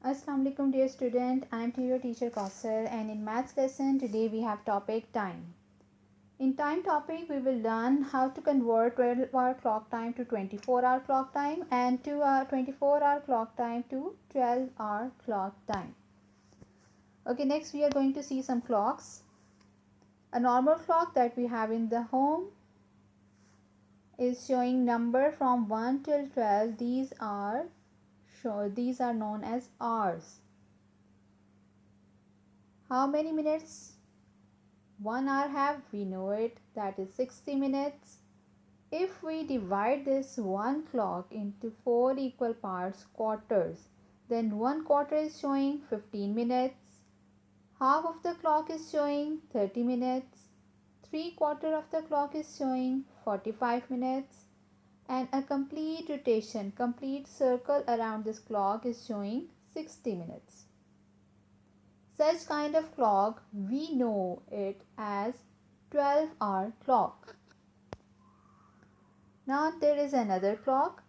Assalamu alaikum dear student, I am your teacher Kausar, and in maths lesson today we have topic time. In time topic we will learn how to convert 12-hour clock time to 24-hour clock time and to 24-hour clock time to 12-hour clock time. Okay, next we are going to see some clocks. A normal clock that we have in the home is showing number from 1 till 12. These are known as hours. How many minutes 1 hour have? We know it, that is 60 minutes. If we divide this one clock into 4 equal parts, quarters, then 1/4 is showing 15 minutes, half of the clock is showing 30 minutes, 3/4 of the clock is showing 45 minutes, and a complete rotation, complete circle around this clock is showing 60 minutes. Such kind of clock, we know it as 12-hour clock. Now there is another clock,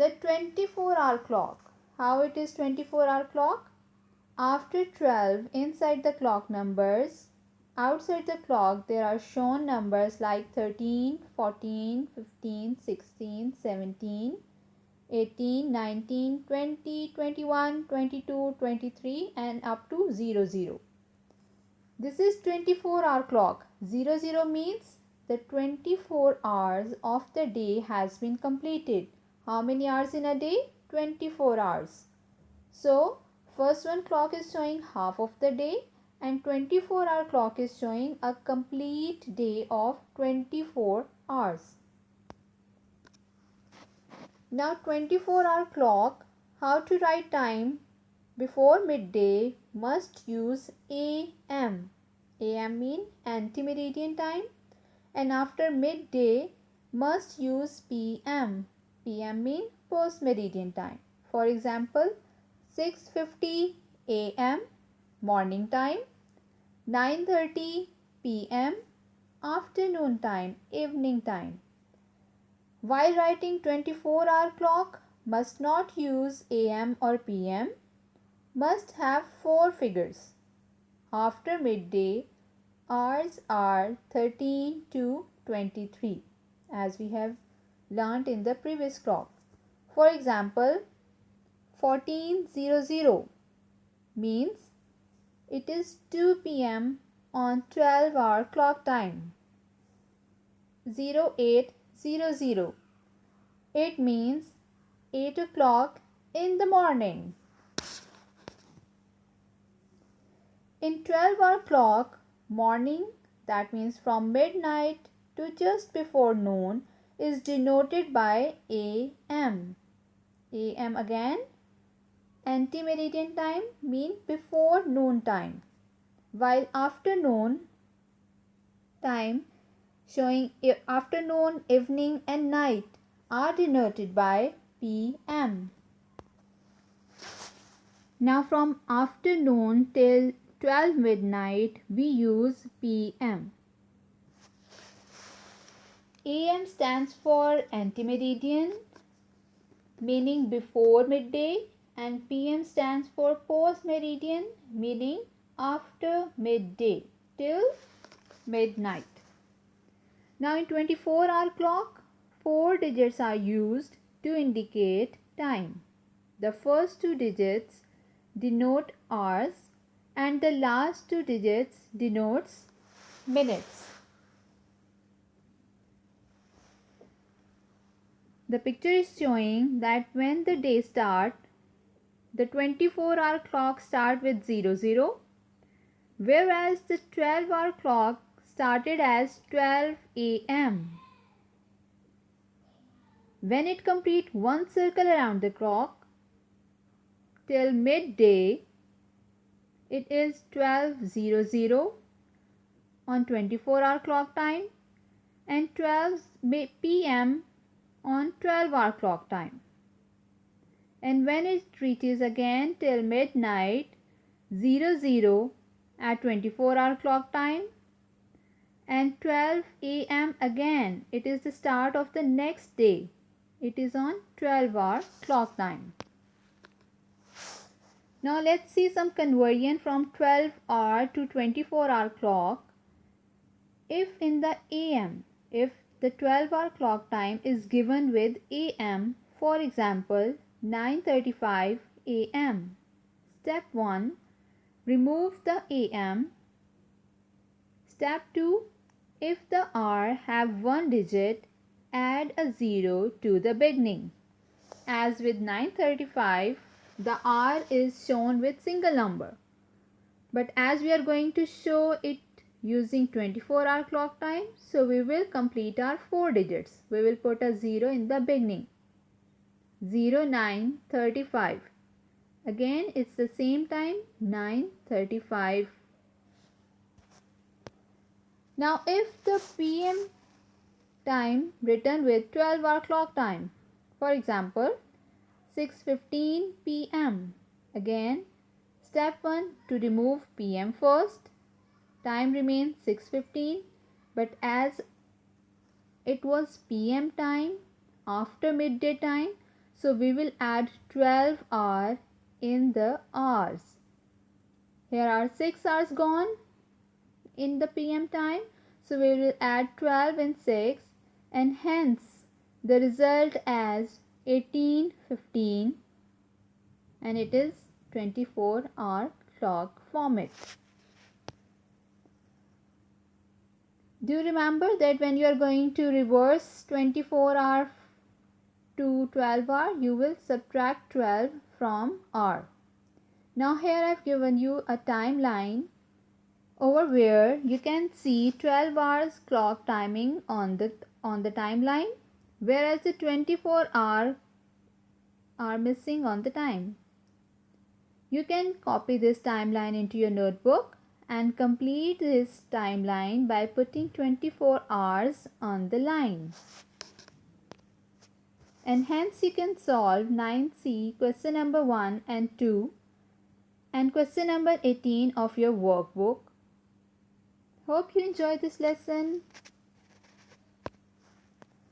the 24-hour clock. How it is 24-hour clock? After 12, inside the clock numbers, outside the clock there are shown numbers like 13, 14, 15, 16, 17, 18, 19, 20, 21, 22, 23 and up to 00. This is 24-hour clock. 00 means the 24 hours of the day has been completed. How many hours in a day? 24 hours. So, first one clock is showing half of the day and 24-hour clock is showing a complete day of 24 hours. Now 24-hour clock, how to write time? Before midday must use AM. AM mean ante-meridian time, and after midday must use PM. PM mean post-meridian time. For example, 6:50 AM morning time, 9:30 PM afternoon time, evening time. While writing 24-hour clock, must not use AM or PM, must have 4 figures. After midday, hours are 13 to 23, as we have learnt in the previous clock. For example, 14:00 means it is 2 PM on 12-hour clock time. 08:00, it means 8 o'clock in the morning. In 12-hour clock, morning, that means from midnight to just before noon, is denoted by AM. AM again, ante-meridian time mean before noon time, while afternoon time showing afternoon, evening and night are denoted by PM. Now from afternoon till 12 midnight we use PM. AM stands for ante-meridian, meaning before midday, and PM stands for post-meridian, meaning after midday till midnight. Now in 24-hour clock, 4 digits are used to indicate time. The first 2 digits denote hours and the last 2 digits denotes minutes. The picture is showing that when the day starts, the 24-hour clock starts with 00, whereas the 12-hour clock started as 12 AM. When it completes one circle around the clock till midday, it is 12:00 on 24-hour clock time and 12 PM on 12-hour clock time. And when it reaches again till midnight, 00 at 24-hour clock time and 12 AM again, it is the start of the next day. It is on 12-hour clock time. Now let's see some conversion from 12-hour to 24-hour clock. If in the AM, if the 12-hour clock time is given with AM, for example 9:35 AM. Step 1. Remove the AM. Step 2. If the hour have one digit, add a 0 to the beginning. As with 9:35, the hour is shown with single number. But as we are going to show it using 24-hour clock time, so we will complete our 4 digits. We will put a 0 in the beginning. 09:35. Again, it's the same time, 9:35. Now, if the PM time written with 12-hour clock time, for example, 6:15 PM. Again, step 1, to remove PM first. Time remains 6:15, but as it was PM time after midday time, so we will add 12 hour in the hours. Here are 6 hours gone in the PM time, so we will add 12 and 6, and hence the result as 18:15, and it is 24-hour clock format. Do you remember that when you are going to reverse 24-hour to 12-hour, you will subtract 12 from hour. Now here I have given you a timeline over where you can see 12 hours clock timing on the timeline, whereas the 24-hour are missing on the time. You can copy this timeline into your notebook and complete this timeline by putting 24 hours on the line. And hence you can solve 9C question number 1 and 2 and question number 18 of your workbook. Hope you enjoyed this lesson.